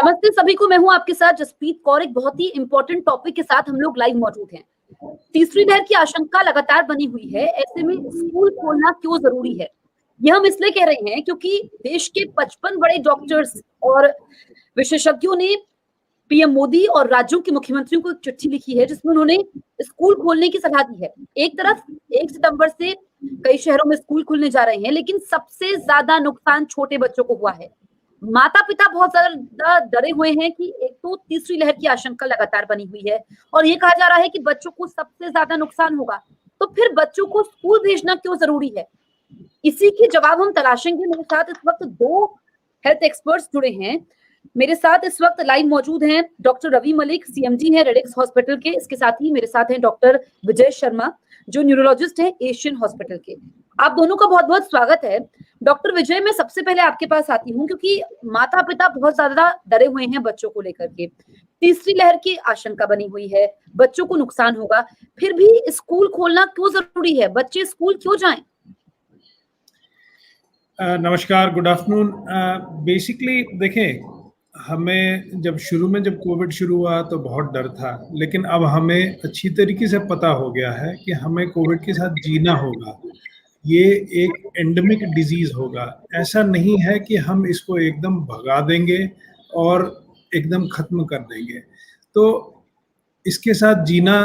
नमस्ते सभी को, मैं हूं आपके साथ जसप्रीत कौर। एक बहुत ही इंपॉर्टेंट टॉपिक के साथ हम लोग लाइव मौजूद हैं। तीसरी लहर की आशंका लगातार बनी हुई है, ऐसे में स्कूल खोलना क्यों जरूरी है, ये हम इसलिए कह रहे हैं क्योंकि देश के 55 बड़े डॉक्टर्स और विशेषज्ञों ने पीएम मोदी और राज्यों के मुख्यमंत्रियों को एक चिट्ठी लिखी है जिसमें उन्होंने स्कूल खोलने की सलाह दी है। एक तरफ 1 सितंबर से कई शहरों में स्कूल खुलने जा रहे हैं, लेकिन सबसे ज्यादा नुकसान छोटे बच्चों को हुआ है। माता पिता बहुत ज्यादा डरे हुए हैं कि एक तो तीसरी लहर की आशंका लगातार बनी हुई है और ये कहा जा रहा है कि बच्चों को सबसे ज्यादा नुकसान होगा, तो फिर बच्चों को स्कूल भेजना क्यों जरूरी है? इसी के जवाब हम तलाशेंगे। मेरे साथ इस वक्त 2 हेल्थ एक्सपर्ट्स जुड़े हैं। मेरे साथ इस वक्त लाइव मौजूद हैं डॉक्टर रवि मलिक, सीएमजी हैं रेडिक्स हॉस्पिटल के। इसके साथ ही मेरे साथ हैं डॉक्टर विजय शर्मा, जो न्यूरोलॉजिस्ट हैं एशियन हॉस्पिटल के। आप दोनों का बहुत बहुत स्वागत है। डॉक्टर विजय, मैं सबसे पहले आपके पास आती हूँ क्योंकि माता पिता बहुत ज्यादा डरे हुए हैं बच्चों को लेकर के। तीसरी लहर की आशंका बनी हुई है, बच्चों को नुकसान होगा, फिर भी स्कूल खोलना क्यों जरूरी है? बच्चे स्कूल क्यों जाएं? नमस्कार, गुड आफ्टरनून। बेसिकली देखें, हमें शुरू में जब कोविड शुरू हुआ तो बहुत डर था, लेकिन अब हमें अच्छी तरीके से पता हो गया है कि हमें कोविड के साथ जीना होगा। ये एक एंडेमिक डिजीज होगा। ऐसा नहीं है कि हम इसको एकदम भगा देंगे और एकदम खत्म कर देंगे। तो इसके साथ जीना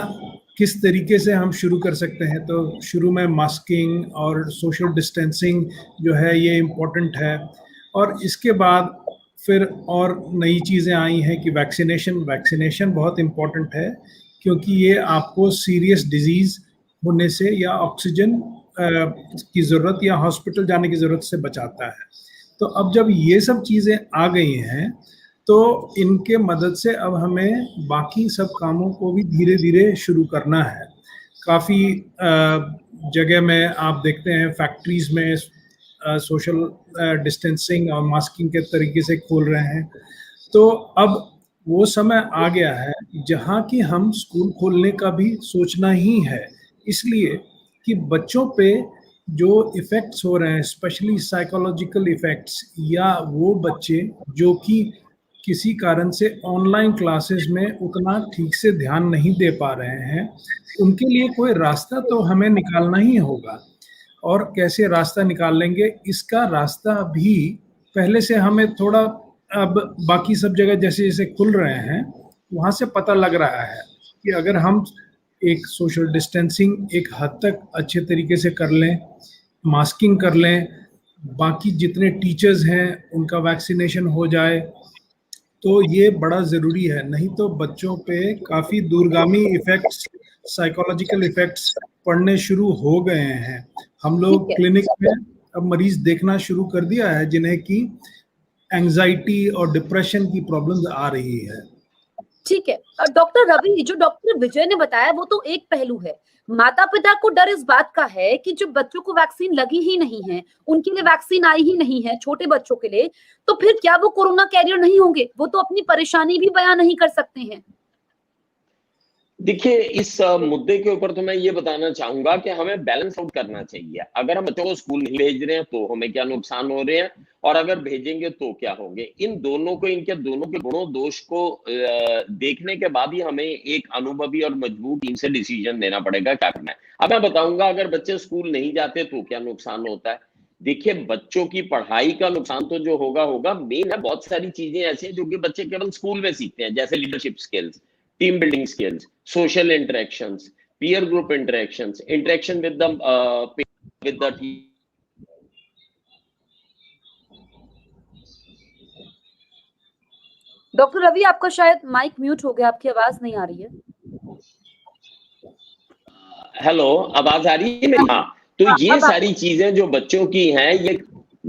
किस तरीके से हम शुरू कर सकते हैं? तो शुरू में मास्किंग और सोशल डिस्टेंसिंग जो है ये इम्पोर्टेंट है, और इसके बाद फिर और नई चीज़ें आई हैं कि वैक्सीनेशन बहुत इम्पोर्टेंट है, क्योंकि ये आपको सीरियस डिजीज़ होने से या ऑक्सीजन की ज़रूरत या हॉस्पिटल जाने की ज़रूरत से बचाता है। तो अब जब ये सब चीज़ें आ गई हैं तो इनके मदद से अब हमें बाकी सब कामों को भी धीरे धीरे शुरू करना है। काफ़ी जगह में आप देखते हैं फैक्ट्रीज़ में सोशल डिस्टेंसिंग और मास्किंग के तरीके से खोल रहे हैं। तो अब वो समय आ गया है जहाँ कि हम स्कूल खोलने का भी सोचना ही है, इसलिए कि बच्चों पे जो इफ़ेक्ट्स हो रहे हैं, स्पेशली साइकोलॉजिकल इफ़ेक्ट्स, या वो बच्चे जो कि किसी कारण से ऑनलाइन क्लासेस में उतना ठीक से ध्यान नहीं दे पा रहे हैं, उनके लिए कोई रास्ता तो हमें निकालना ही होगा। और कैसे रास्ता निकाल लेंगे, इसका रास्ता भी पहले से हमें थोड़ा, अब बाकी सब जगह जैसे जैसे खुल रहे हैं वहाँ से पता लग रहा है कि अगर हम एक सोशल डिस्टेंसिंग एक हद तक अच्छे तरीके से कर लें, मास्किंग कर लें, बाकी जितने टीचर्स हैं उनका वैक्सीनेशन हो जाए, तो ये बड़ा ज़रूरी है। नहीं तो बच्चों पे काफ़ी दूरगामी इफ़ेक्ट्स, साइकोलॉजिकल इफ़ेक्ट्स पड़ने शुरू हो गए हैं। हम लोग क्लिनिक में अब मरीज देखना शुरू कर दिया है जिन्हें की एंजाइटी और डिप्रेशन की प्रॉब्लम्स आ रही है। ठीक है डॉक्टर रवि, जो डॉक्टर विजय ने बताया वो तो एक पहलू है। माता पिता को डर इस बात का है कि जब बच्चों को वैक्सीन लगी ही नहीं है, उनके लिए वैक्सीन आई ही नहीं है छोटे बच्चों के लिए, तो फिर क्या वो कोरोना कैरियर नहीं होंगे? वो तो अपनी परेशानी भी बयान नहीं कर सकते हैं। देखिए, इस मुद्दे के ऊपर तो मैं ये बताना चाहूंगा कि हमें बैलेंस आउट करना चाहिए। अगर हम बच्चों को स्कूल नहीं भेज रहे हैं तो हमें क्या नुकसान हो रहे हैं, और अगर भेजेंगे तो क्या होंगे। इन दोनों को, इनके दोनों के गुणों दोष को देखने के बाद ही हमें एक अनुभवी और मजबूत टीम से डिसीजन देना पड़ेगा क्या करना है। अब मैं बताऊंगा अगर बच्चे स्कूल नहीं जाते तो क्या नुकसान होता है। देखिए, बच्चों की पढ़ाई का नुकसान तो जो होगा मेन है, बहुत सारी चीजें ऐसी हैं जो कि बच्चे केवल स्कूल में सीखते हैं, जैसे leadership skills, team building skills, social interactions, peer group interactions, interaction with the team. Doctor Ravi, आपका शायद माइक म्यूट हो गया, आपकी आवाज नहीं आ रही है। हेलो, आवाज आ रही है मेरी? हाँ, तो ये सारी चीजें जो बच्चों की हैं,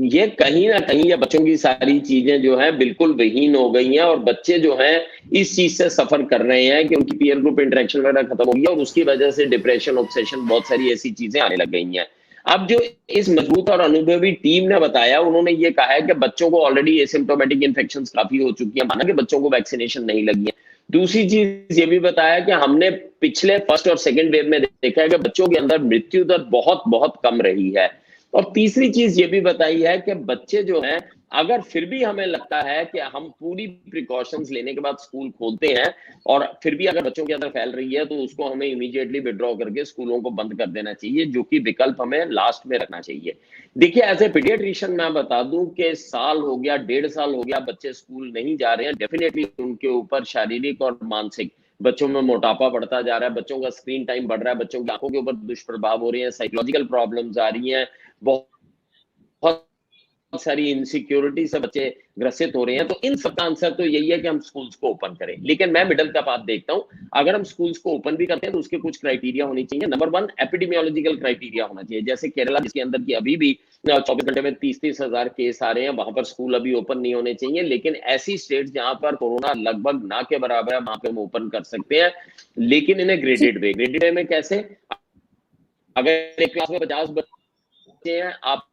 ये कहीं ना कहीं ये बच्चों की सारी चीजें जो है बिल्कुल विहीन हो गई हैं, और बच्चे जो हैं इस चीज से सफर कर रहे हैं कि उनकी पीयर ग्रुप इंटरेक्शन वगैरह खत्म हो गई है, और उसकी वजह से डिप्रेशन, ऑब्सेशन, बहुत सारी ऐसी चीजें आने लग गई हैं। अब जो इस मजबूत और अनुभवी टीम ने बताया, उन्होंने ये कहा है कि बच्चों को ऑलरेडी एसिम्प्टोमेटिक इन्फेक्शंस काफी हो चुकी है, माना कि बच्चों को वैक्सीनेशन नहीं लगी है। दूसरी चीज ये भी बताया कि हमने पिछले फर्स्ट और सेकंड वेव में देखा है कि बच्चों के अंदर मृत्यु दर बहुत बहुत कम रही है। और तीसरी चीज ये भी बताई है कि बच्चे जो हैं अगर फिर भी हमें लगता है कि हम पूरी प्रिकॉशंस लेने के बाद स्कूल खोलते हैं और फिर भी अगर बच्चों के अंदर फैल रही है, तो उसको हमें इमीडिएटली विड्रॉ करके स्कूलों को बंद कर देना चाहिए, जो कि विकल्प हमें लास्ट में रखना चाहिए। देखिए, एज ए पीडियाट्रिशियन मैं बता दूं कि साल हो गया, 1.5 साल हो गया, बच्चे स्कूल नहीं जा रहे हैं, डेफिनेटली उनके ऊपर शारीरिक और मानसिक, बच्चों में मोटापा बढ़ता जा रहा है, बच्चों का स्क्रीन टाइम बढ़ रहा है, बच्चों की आंखों के ऊपर दुष्प्रभाव हो रही है, साइकोलॉजिकल प्रॉब्लम्स आ रही हैं, बहुत सारी इनसिक्योरिटी से बच्चे ग्रसित हो रहे हैं। तो इन सब का आंसर तो यही है कि हम स्कूल्स को ओपन करें। लेकिन मैं मिडल का पाथ देखता हूं, अगर हम स्कूल्स को ओपन भी करते हैं तो उसके कुछ क्राइटेरिया होनी चाहिए। नंबर 1, एपिडेमियोलॉजिकल क्राइटेरिया होना चाहिए। जैसे केरला, जिसके अंदर की अभी भी 24 घंटे में 30-30 हजार केस आ रहे हैं, वहां पर स्कूल अभी ओपन नहीं होने चाहिए। लेकिन ऐसी स्टेट जहां पर कोरोना लगभग ना के बराबर है, वहां पर हम ओपन कर सकते हैं, लेकिन इन्हें ग्रेडेड वे में कैसे? अगर एक क्लास में 50 बच्चे हैं, आप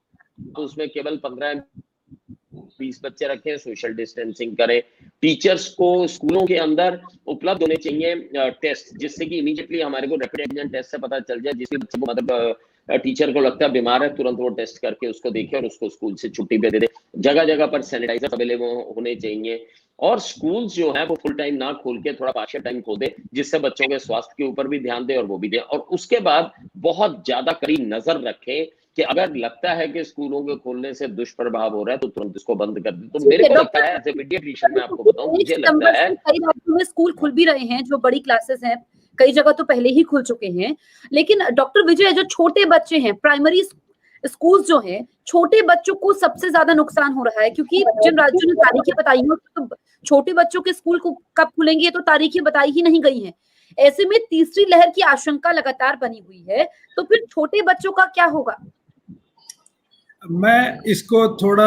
उसमें केवल 15-20 बच्चे रखें, सोशल डिस्टेंसिंग करें। टीचर्स को स्कूलों के अंदर उपलब्ध होने चाहिए टेस्ट, जिससे कि इमीडिएटली हमारे को रैपिड एंटीजन टेस्ट से पता चल जाए। जिसके बच्चे को मतलब टीचर को लगता है बीमार है, तुरंत वो टेस्ट करके उसको देखे और उसको स्कूल से छुट्टी पे दे दे। जगह जगह पर सैनिटाइजर अवेलेबल होने चाहिए, और स्कूल्स जो है वो फुल टाइम ना खोल के थोड़ा पार्शियल टाइम खोल दे, जिससे बच्चों के स्वास्थ्य के ऊपर भी ध्यान दे और वो भी दे। और उसके बाद बहुत ज्यादा कड़ी नजर रखें कि अगर लगता है कि स्कूलों के खोलने से दुष्प्रभाव हो रहा है तो तुरंत इसको बंद कर दे। तो मेरे को लगता है, एज ए पीडियाट्रिशियन मैं आपको बताऊं, मुझे लगता है कई राज्यों में स्कूल खुल भी रहे हैं, जो बड़ी क्लासेस हैं, कई जगह तो पहले ही खुल चुके हैं। लेकिन डॉक्टर विजय, जो छोटे बच्चे हैं, प्राइमरी स्कूल जो हैं, छोटे बच्चों को सबसे ज्यादा नुकसान हो रहा है, क्योंकि जिन राज्यों ने तारीखें बताई हैं, तो छोटे बच्चों के स्कूल को कब खुलेंगे तो तारीखें बताई ही नहीं गई हैं। ऐसे में तीसरी लहर की आशंका लगातार बनी हुई है, तो फिर छोटे बच्चों का क्या होगा? मैं इसको थोड़ा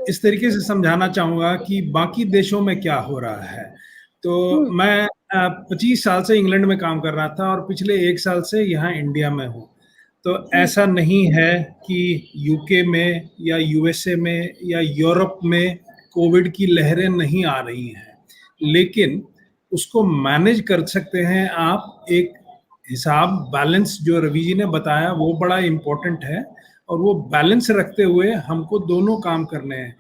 इस तरीके से समझाना चाहूँगा कि बाकी देशों में क्या हो रहा है। तो मैं 25 साल से इंग्लैंड में काम कर रहा था और पिछले 1 साल से यहाँ इंडिया में हूँ। तो ऐसा नहीं है कि यूके में या यूएसए में या यूरोप में कोविड की लहरें नहीं आ रही हैं, लेकिन उसको मैनेज कर सकते हैं आप। एक हिसाब, बैलेंस जो रवि जी ने बताया वो बड़ा इम्पोर्टेंट है, और वो बैलेंस रखते हुए हमको दोनों काम करने हैं।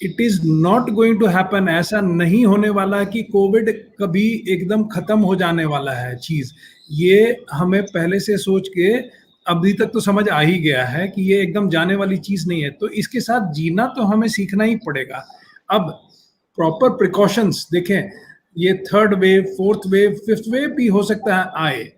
It is not going to happen, ऐसा नहीं होने वाला कि कोविड कभी एकदम खत्म हो जाने वाला है चीज। ये हमें पहले से सोच के अभी तक तो समझ आ ही गया है कि ये एकदम जाने वाली चीज नहीं है। तो इसके साथ जीना तो हमें सीखना ही पड़ेगा। अब प्रॉपर प्रिकॉशंस देखें, ये 3rd wave, 4th wave, 5th wave भी हो सकता है आए,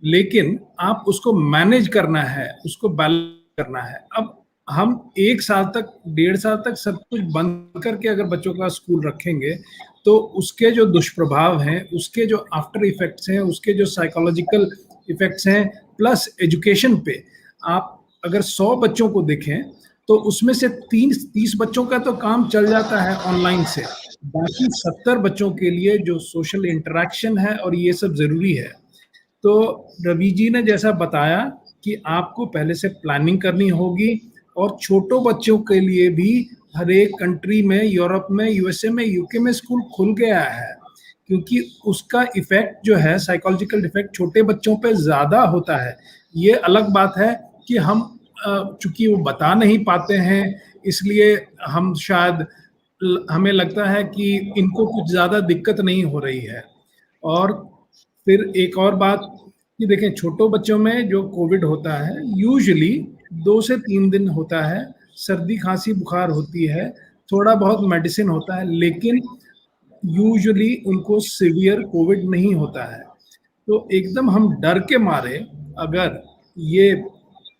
लेकिन आप उसको मैनेज करना है, उसको बैलेंस करना है। अब हम 1 साल तक, 1.5 साल तक सब कुछ बंद करके अगर बच्चों का स्कूल रखेंगे, तो उसके जो दुष्प्रभाव हैं, उसके जो आफ्टर इफेक्ट्स हैं, उसके जो साइकोलॉजिकल इफेक्ट्स हैं, प्लस एजुकेशन पे, आप अगर 100 बच्चों को देखें तो उसमें से 30 बच्चों का तो काम चल जाता है ऑनलाइन से, बाकी 70 बच्चों के लिए जो सोशल इंटरेक्शन है और ये सब जरूरी है। तो रवि जी ने जैसा बताया कि आपको पहले से प्लानिंग करनी होगी, और छोटों बच्चों के लिए भी हर एक कंट्री में, यूरोप में, यूएसए में, यूके में स्कूल खुल गया है, क्योंकि उसका इफेक्ट जो है, साइकोलॉजिकल इफेक्ट छोटे बच्चों पे ज्यादा होता है। ये अलग बात है कि हम चूंकि वो बता नहीं पाते हैं, इसलिए हम शायद, हमें लगता है कि इनको कुछ ज्यादा दिक्कत नहीं हो रही है। और फिर एक और बात कि देखें, छोटों बच्चों में जो कोविड होता है यूजुअली 2 से 3 दिन होता है, सर्दी खांसी बुखार होती है, थोड़ा बहुत मेडिसिन होता है, लेकिन यूजुअली उनको सीवियर कोविड नहीं होता है। तो एकदम हम डर के मारे अगर ये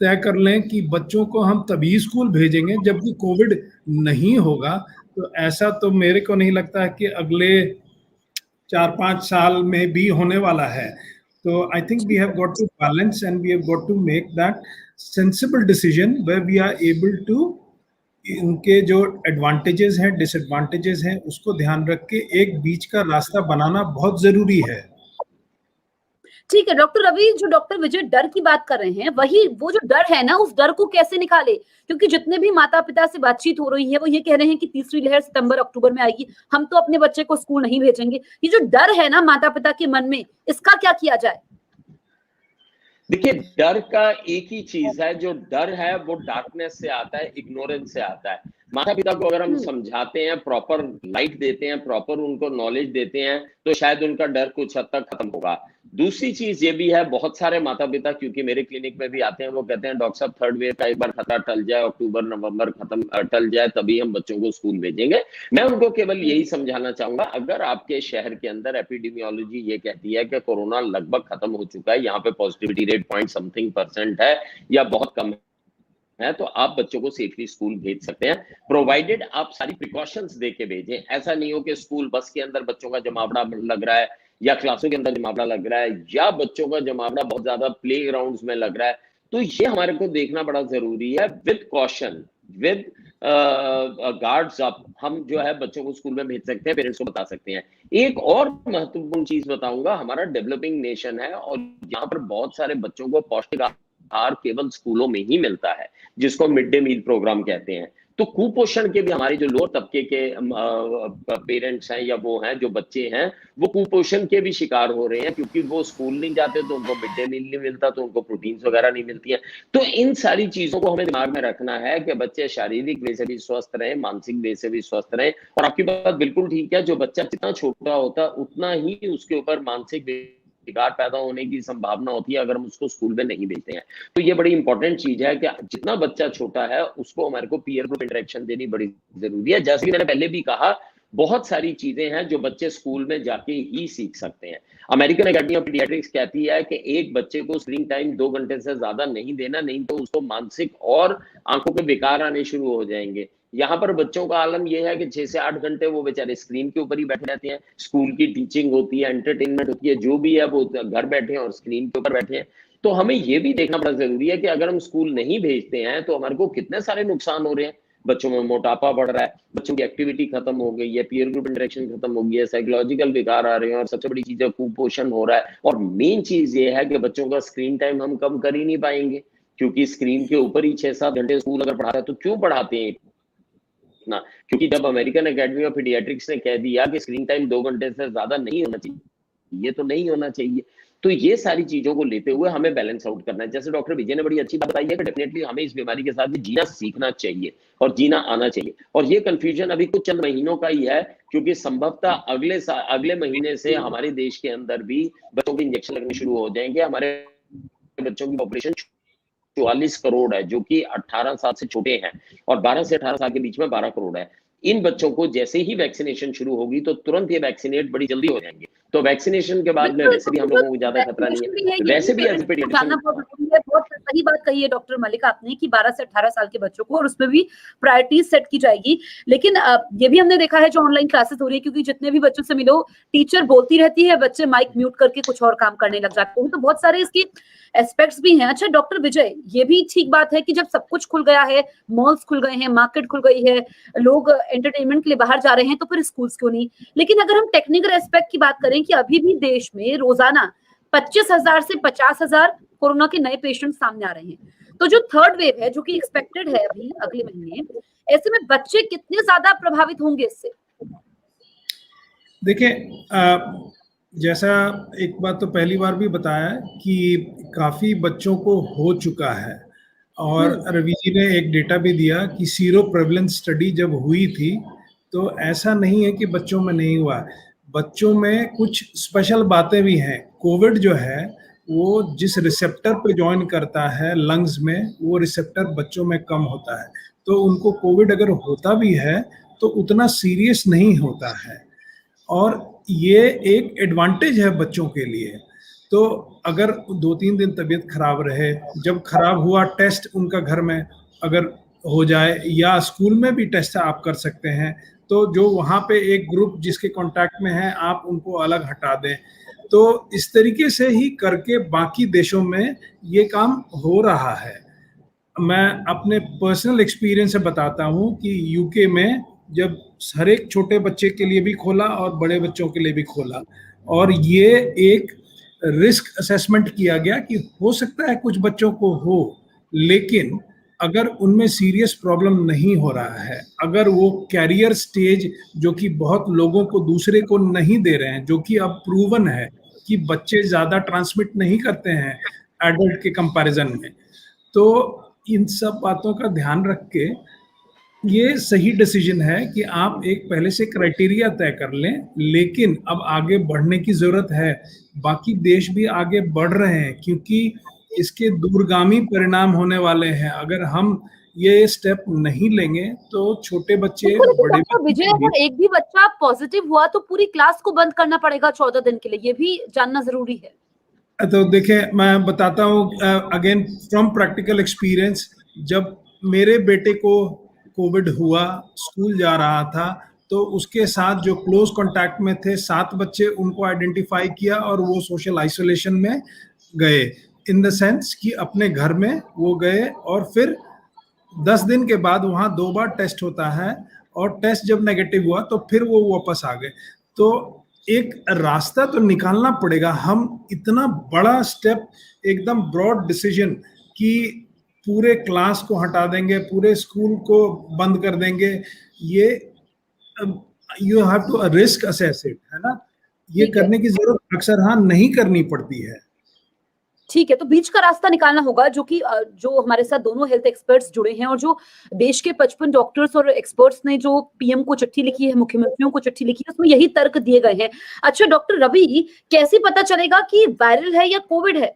तय कर लें कि बच्चों को हम तभी स्कूल भेजेंगे जबकि कोविड नहीं होगा, तो ऐसा तो मेरे को नहीं लगता कि अगले 4-5 साल में भी होने वाला है। तो I think we have got to balance and we have got to make that sensible decision where we are able to, उनके जो एडवांटेजेस हैं, डिसएडवांटेजेस हैं, उसको ध्यान रख के एक बीच का रास्ता बनाना बहुत जरूरी है। ठीक है डॉक्टर रवि, जो डॉक्टर विजय डर की बात कर रहे हैं, वही वो जो डर है ना, उस डर को कैसे निकाले? क्योंकि जितने भी माता पिता से बातचीत हो रही है, वो ये कह रहे हैं कि तीसरी लहर सितंबर अक्टूबर में आएगी, हम तो अपने बच्चे को स्कूल नहीं भेजेंगे। ये जो डर है ना माता पिता के मन में, इसका क्या किया जाए? देखिए, डर का एक ही चीज है, जो डर है वो डार्कनेस से आता है, इग्नोरेंस से आता है। माता पिता को अगर हम समझाते हैं, प्रॉपर लाइट देते हैं, प्रॉपर उनको नॉलेज देते हैं, तो शायद उनका डर कुछ हद तक खत्म होगा। दूसरी चीज ये भी है, बहुत सारे माता पिता क्योंकि मेरे क्लिनिक में भी आते हैं, वो कहते हैं डॉक्टर साहब थर्ड वेव का एक बार खतरा टल जाए, अक्टूबर नवंबर खत्म टल जाए, तभी हम बच्चों को स्कूल भेजेंगे। मैं उनको केवल यही समझाना चाहूंगा, अगर आपके शहर के अंदर एपिडेमियोलॉजी ये कहती है कि कोरोना लगभग खत्म हो चुका है, यहाँ पे पॉजिटिविटी रेट 0.something% है या बहुत कम है, तो आप बच्चों को सेफली स्कूल भेज सकते हैं, प्रोवाइडेड आप सारी प्रिकॉशंस दे के भेजें। ऐसा नहीं हो कि स्कूल बस के अंदर बच्चों का जमावड़ा लग रहा है या क्लासों के अंदर जमावड़ा लग रहा है या बच्चों का जमावड़ा बहुत ज्यादा प्ले ग्राउंड्स में लग रहा है। तो ये हमारे को देखना बड़ा जरूरी है, with caution, with guards up हम जो है बच्चों को स्कूल में भेज सकते हैं, पेरेंट्स को बता सकते हैं। एक और महत्वपूर्ण चीज बताऊंगा, हमारा डेवलपिंग नेशन है और यहाँ पर बहुत सारे बच्चों को पौष्टिक आहार केवल स्कूलों में ही मिलता है, जिसको मिड डे मील प्रोग्राम कहते हैं। तो कुपोषण के भी हमारे जो लोअर तबके के पेरेंट्स हैं या वो हैं जो बच्चे हैं, वो कुपोषण के भी शिकार हो रहे हैं, क्योंकि वो स्कूल नहीं जाते तो उनको मिड डे मील नहीं मिलता, तो उनको प्रोटीन्स वगैरह नहीं मिलती है। तो इन सारी चीजों को हमें दिमाग में रखना है कि बच्चे शारीरिक वे से भी स्वस्थ रहे, मानसिक वे से भी स्वस्थ रहे। और आपकी बात बिल्कुल ठीक है, जो बच्चा जितना छोटा होता है उतना ही उसके ऊपर मानसिक विकार पैदा होने की संभावना होती है अगर हम उसको स्कूल में नहीं भेजते हैं। तो ये बड़ी इंपॉर्टेंट चीज है कि जितना बच्चा छोटा है उसको हमारे को पीयर ग्रुप इंटरेक्शन देनी बड़ी जरूरी है। जैसे कि मैंने पहले भी कहा, बहुत सारी चीजें हैं जो बच्चे स्कूल में जाके ही सीख सकते हैं। अमेरिकन एकेडमी ऑफ पीडियाट्रिक्स कहती है कि एक बच्चे को स्क्रीन टाइम 2 घंटे से ज्यादा नहीं देना, नहीं तो उसको मानसिक और आंखों के विकार आने शुरू हो जाएंगे। यहाँ पर बच्चों का आलम यह है कि 6 से 8 घंटे वो बेचारे स्क्रीन के ऊपर ही बैठे रहते हैं। स्कूल की टीचिंग होती है, एंटरटेनमेंट होती है, जो भी है वो घर बैठे हैं और स्क्रीन के ऊपर बैठे हैं। तो हमें ये भी देखना बड़ा जरूरी है कि अगर हम स्कूल नहीं भेजते हैं तो हमारे को कितने सारे नुकसान हो रहे हैं। बच्चों में मोटापा बढ़ रहा है, बच्चों की एक्टिविटी खत्म हो गई है, पीयर ग्रुप इंटरेक्शन खत्म हो गई है, साइकोलॉजिकल विकार आ रहे हैं और सबसे बड़ी चीज है कुपोषण हो रहा है। और मेन चीज ये है कि बच्चों का स्क्रीन टाइम हम कम कर ही नहीं पाएंगे, क्योंकि स्क्रीन के ऊपर ही 6-7 घंटे स्कूल अगर पढ़ा रहा है तो क्यों पढ़ाते हैं इतना? क्योंकि जब अमेरिकन एकेडमी ऑफ पीडियाट्रिक्स ने कह दिया कि स्क्रीन टाइम 2 घंटे से ज्यादा नहीं होना चाहिए, ये तो नहीं होना चाहिए। तो ये सारी चीजों को लेते हुए हमें बैलेंस आउट करना है। जैसे डॉक्टर विजय ने बड़ी अच्छी बात बताई है कि डेफिनेटली हमें इस बीमारी के साथ भी जीना सीखना चाहिए और जीना आना चाहिए। और ये कंफ्यूजन अभी कुछ चंद महीनों का ही है, क्योंकि संभवतः अगले महीने से हमारे देश के अंदर भी बच्चों के इंजेक्शन लगने शुरू हो जाएंगे। हमारे बच्चों की पॉपुलेशन 44 करोड़ है, जो कि 18 साल से छोटे हैं, और 12 से 18 साल के बीच में 12 करोड़ है। इन बच्चों को जैसे ही वैक्सीनेशन शुरू होगी तो तुरंत ये वैक्सीनेट बड़ी जल्दी हो जाएंगे। तो वैक्सीनेशन के बाद में वैसे भी हम लोगों को ज्यादा खतरा नहीं है। वैसे भी बहुत सही बात कही है डॉक्टर मलिक आपने कि 12 से 18 साल के बच्चों को, और उसमें भी प्रायोरिटीज सेट की जाएगी। लेकिन ये भी हमने देखा है जो ऑनलाइन क्लासेस हो रही है, क्योंकि जितने भी बच्चों से मिलो टीचर बोलती रहती है, बच्चे माइक म्यूट करके कुछ और काम करने लग जाते हैं। तो बहुत सारे इसके एस्पेक्ट्स भी हैं। अच्छा डॉक्टर विजय, ये भी ठीक बात है कि जब सब कुछ खुल गया है, मॉल्स खुल गए हैं, मार्केट खुल गई है, लोग एंटरटेनमेंट के लिए बाहर जा रहे हैं, तो फिर स्कूल्स क्यों नहीं? लेकिन अगर हम टेक्निकल एस्पेक्ट की बात करें कि अभी भी देश में रोजाना 25,000 से 50,000 कोरोना के नए पेशेंट सामने आ रहे हैं, तो जो थर्ड वेव है जो कि एक्सपेक्टेड है अभी अगले महीने, ऐसे में बच्चे कितने ज्यादा प्रभावित होंगे इससे? देखिए, जैसा एक बात तो पहली बार भी बताया कि काफी बच्चों को हो चुका है, और रवि जी ने एक डेटा भी दिया कि सीरो प्रेवलेंस स्टडी जब हुई थी तो ऐसा नहीं है कि बच्चों में नहीं हुआ, बच्चों में कुछ स्पेशल बातें भी हैं। कोविड जो है वो जिस रिसेप्टर पे ज्वाइन करता है लंग्स में, वो रिसेप्टर बच्चों में कम होता है, तो उनको कोविड अगर होता भी है तो उतना सीरियस नहीं होता है, और ये एक एडवांटेज है बच्चों के लिए। तो अगर 2-3 दिन तबीयत खराब रहे, जब खराब हुआ टेस्ट उनका घर में अगर हो जाए या स्कूल में भी टेस्ट आप कर सकते हैं, तो जो वहाँ पे एक ग्रुप जिसके कांटेक्ट में है आप उनको अलग हटा दें। तो इस तरीके से ही करके बाकी देशों में ये काम हो रहा है। मैं अपने पर्सनल एक्सपीरियंस से बताता हूँ कि यूके में जब हर एक छोटे बच्चे के लिए भी खोला और बड़े बच्चों के लिए भी खोला, और ये एक रिस्क असेसमेंट किया गया कि हो सकता है कुछ बच्चों को हो, लेकिन अगर उनमें सीरियस प्रॉब्लम नहीं हो रहा है, अगर वो कैरियर स्टेज जो कि बहुत लोगों को दूसरे को नहीं दे रहे हैं, जो कि अब प्रूवन है कि बच्चे ज़्यादा ट्रांसमिट नहीं करते हैं एडल्ट के कंपैरिजन में, तो इन सब बातों का ध्यान रख के ये सही डिसीजन है कि आप एक पहले से क्राइटेरिया तय कर लें, लेकिन अब आगे बढ़ने की जरूरत है। बाकी देश भी आगे बढ़ रहे हैं क्योंकि इसके दूरगामी परिणाम होने वाले हैं। अगर हम ये स्टेप नहीं लेंगे तो छोटे बच्चे, बिल्कुल, बड़े डॉक्टर विजय, बच्चे अगर एक भी बच्चा पॉजिटिव हुआ तो पूरी क्लास को बंद करना पड़ेगा 14 दिन के लिए, ये भी जानना जरूरी है। तो देखें, मैं बताता हूँ अगेन फ्रॉम प्रैक्टिकल एक्सपीरियंस। जब मेरे बेटे को कोविड हुआ, स्कूल जा रहा था, तो उसके साथ जो क्लोज कांटेक्ट में थे 7 बच्चे, उनको आइडेंटिफाई किया और वो सोशल आइसोलेशन में गए, इन द सेंस कि अपने घर में वो गए और फिर 10 दिन के बाद वहाँ 2 बार टेस्ट होता है और टेस्ट जब नेगेटिव हुआ तो फिर वो वापस आ गए। तो एक रास्ता तो निकालना पड़ेगा। हम इतना बड़ा स्टेप, एकदम ब्रॉड डिसीजन कि पूरे क्लास को हटा देंगे, पूरे स्कूल को बंद कर देंगे, ये you have to risk assess it, है ना। ये करने की जरूरत अक्सर हाँ नहीं करनी पड़ती है। ठीक है, तो बीच का रास्ता निकालना होगा, जो कि जो हमारे साथ दोनों हेल्थ एक्सपर्ट्स जुड़े हैं और जो देश के 55 डॉक्टर्स और एक्सपर्ट्स ने जो पीएम को चिट्ठी लिखी है, मुख्यमंत्रियों को चिट्ठी लिखी है, उसमें यही तर्क दिए गए हैं। अच्छा डॉक्टर रवि, कैसे पता चलेगा कि वायरल है या कोविड है?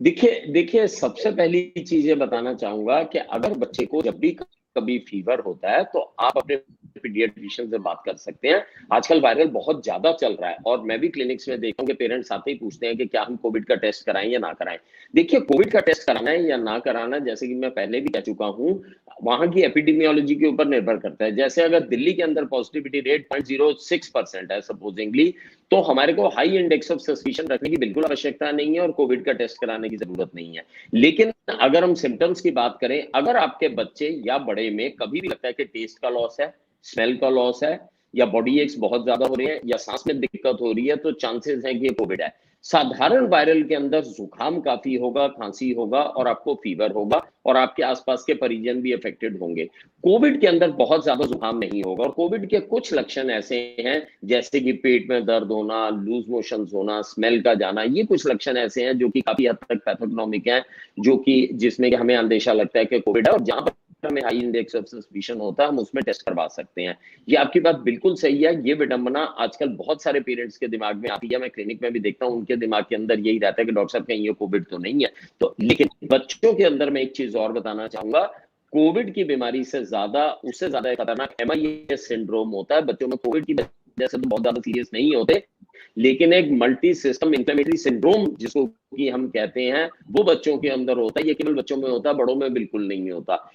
देखिए सबसे पहली चीज ये बताना चाहूंगा कि अगर बच्चे को जब भी कभी फीवर होता है तो आप अपने पीडियाट्रिशियन से बात कर सकते हैं। आजकल वायरल बहुत ज्यादा चल रहा है और मैं भी क्लिनिक्स में देखता हूँ कि पेरेंट्स आते ही पूछते हैं कि क्या हम कोविड का टेस्ट कराएं या ना कराएं। देखिए, कोविड का टेस्ट कराना है या ना कराना, जैसे कि मैं पहले भी कह चुका हूँ, वहां की एपिडेमियोलॉजी के ऊपर निर्भर करता है। जैसे अगर दिल्ली के अंदर पॉजिटिविटी रेट 0.06% है सपोजिंगली, तो हमारे को हाई इंडेक्स ऑफ सस्पिशन रखने की बिल्कुल आवश्यकता नहीं है और कोविड का टेस्ट कराने की जरूरत नहीं है। लेकिन अगर हम सिम्टम्स की बात करें, अगर आपके बच्चे या बड़े में कभी भी लगता है कि टेस्ट का लॉस है, स्मेल का लॉस है, या बॉडी एक्स बहुत ज्यादा हो रहे हैं, या सांस में दिक्कत हो रही है, तो चांसेस हैं कि ये कोविड है। साधारण वायरल के अंदर जुकाम काफी होगा, खांसी होगा और आपको फीवर होगा और आपके आसपास के परिजन भी अफेक्टेड होंगे। कोविड के अंदर बहुत ज्यादा जुकाम नहीं होगा और कोविड के कुछ लक्षण ऐसे हैं जैसे कि पेट में दर्द होना, लूज मोशंस होना, स्मेल का जाना। ये कुछ लक्षण ऐसे हैं जो कि काफी हद तक पैथोजेनिक हैं, जो कि जिसमें हमें अंदेशा लगता है कि कोविड है, और जहां पर हमें हाई इंडेक्स ऑफ सस्पिशन होता है हम उसमें टेस्ट करवा सकते हैं। ये आपकी बात बिल्कुल सही है। ये विडंबना आजकल बहुत सारे पेरेंट्स के दिमाग में आती है, मैं क्लिनिक में भी देखता हूँ, उनके दिमाग के अंदर यही रहता है कि डॉक्टर साहब कहीं ये कोविड तो नहीं है। तो लेकिन बच्चों के अंदर मैं एक चीज और बताना चाहूंगा, कोविड की बीमारी से ज्यादा, उससे ज्यादा खतरनाक MIS सिंड्रोम होता है। बच्चों में कोविड की वजह से तो बहुत ज्यादा सीरियस नहीं होते, लेकिन एक मल्टी सिस्टम इंफ्लेमेटरी सिंड्रोम जिसको कि हम कहते हैं, वो बच्चों के अंदर होता है। ये केवल बच्चों में होता है, बड़ों में बिल्कुल नहीं होता।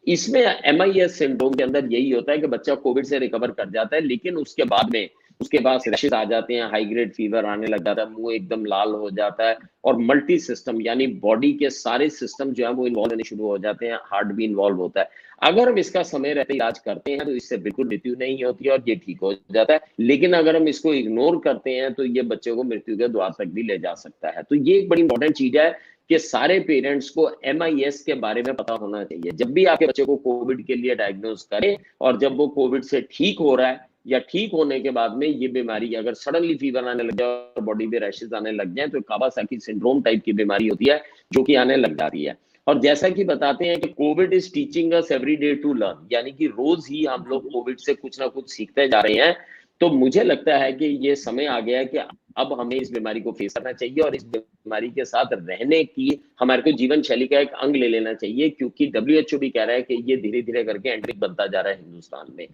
इसमें MIS सिंड्रोम के अंदर यही होता है कि बच्चा कोविड से रिकवर कर जाता है, लेकिन उसके बाद में उसके पास रैशेस आ जाते हैं, हाई ग्रेड फीवर आने लग जाता है, मुंह एकदम लाल हो जाता है और मल्टी सिस्टम यानी बॉडी के सारे सिस्टम जो है वो इन्वॉल्व होने शुरू हो जाते हैं, हार्ट भी इन्वॉल्व होता है। अगर हम इसका समय रहते इलाज करते हैं तो इससे बिल्कुल मृत्यु नहीं होती और ये ठीक हो जाता है, लेकिन अगर हम इसको इग्नोर करते हैं तो ये बच्चे को मृत्यु के द्वार तक भी ले जा सकता है। तो ये एक बड़ी इंपॉर्टेंट चीज है कि सारे पेरेंट्स को MIS के बारे में पता होना चाहिए। जब भी आपके बच्चे को कोविड के लिए डायग्नोज करें और जब वो कोविड से ठीक हो रहा है या ठीक होने के बाद में ये बीमारी अगर सडनली फीवर आने लग जाए और बॉडी में रैशेस आने लग जाए, तो कावासाकी सिंड्रोम टाइप की बीमारी होती है जो कि आने लग जाती है। और जैसा कि बताते हैं कि COVID is teaching us every day to learn, यानी कि रोज ही हम लोग कोविड से कुछ ना कुछ सीखते जा रहे हैं। तो मुझे लगता है कि ये समय आ गया है कि अब हमें इस बीमारी को फेस करना चाहिए और इस बीमारी के साथ रहने की हमारे को जीवन शैली का एक अंग ले लेना चाहिए, क्योंकि WHO भी कह रहा है कि ये धीरे धीरे करके एंडेमिक बनता जा रहा है हिंदुस्तान में।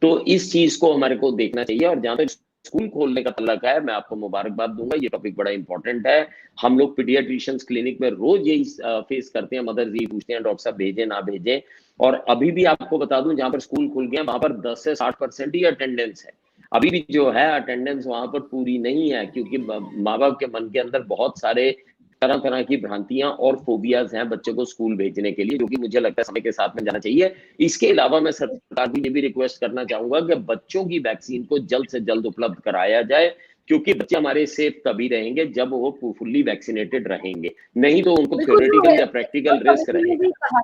तो इस चीज को हमारे को देखना चाहिए। और जहां तक स्कूल खोलने का तल्लक है, मैं आपको मुबारकबाद दूंगा, ये टॉपिक बड़ा इंपॉर्टेंट है। हम लोग पीडियाट्रिशियंस क्लिनिक में रोज यही फेस करते हैं, मदर्स यही पूछते हैं डॉक्टर साहब भेजें ना भेजें। और अभी भी आपको बता दूं, जहां पर स्कूल खुल गए वहां पर 10 से 60% ही अटेंडेंस है। अभी भी जो है अटेंडेंस वहां पर पूरी नहीं है, क्योंकि माँ बाप के मन के अंदर बहुत सारे तरह तरह की भ्रांतियां और फोबियाज हैं बच्चों को स्कूल भेजने के लिए, जो कि मुझे लगता है समय के साथ में जाना चाहिए। इसके अलावा मैं सरकार की ये भी रिक्वेस्ट करना चाहूंगा कि बच्चों की वैक्सीन को जल्द से जल्द उपलब्ध कराया जाए, क्योंकि बच्चे हमारे सेफ तभी रहेंगे जब वो फुल्ली वैक्सीनेटेड रहेंगे, नहीं तो उनको थ्योरेटिकल या प्रैक्टिकल रिस्क रहेगा।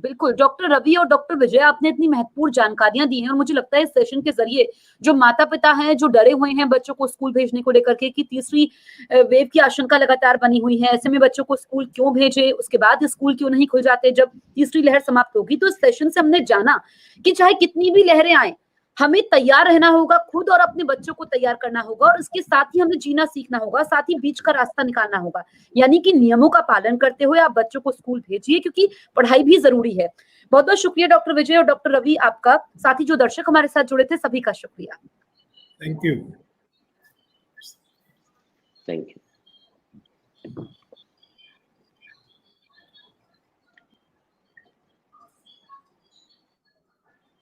बिल्कुल डॉक्टर रवि और डॉक्टर विजय, आपने इतनी महत्वपूर्ण जानकारियां दी हैं और मुझे लगता है इस सेशन के जरिए जो माता पिता हैं जो डरे हुए हैं बच्चों को स्कूल भेजने को लेकर के कि तीसरी वेव की आशंका लगातार बनी हुई है, ऐसे में बच्चों को स्कूल क्यों भेजे, उसके बाद स्कूल क्यों नहीं खुल जाते जब तीसरी लहर समाप्त होगी, तो इस सेशन से हमने जाना कि चाहे कितनी भी लहरें आए हमें तैयार रहना होगा, खुद और अपने बच्चों को तैयार करना होगा और इसके साथ ही हमें जीना सीखना होगा, साथ ही बीच का रास्ता निकालना होगा, यानी कि नियमों का पालन करते हुए आप बच्चों को स्कूल भेजिए क्योंकि पढ़ाई भी जरूरी है। बहुत बहुत शुक्रिया डॉक्टर विजय और डॉक्टर रवि आपका, साथ ही जो दर्शक हमारे साथ जुड़े थे सभी का शुक्रिया। Thank you. Thank you.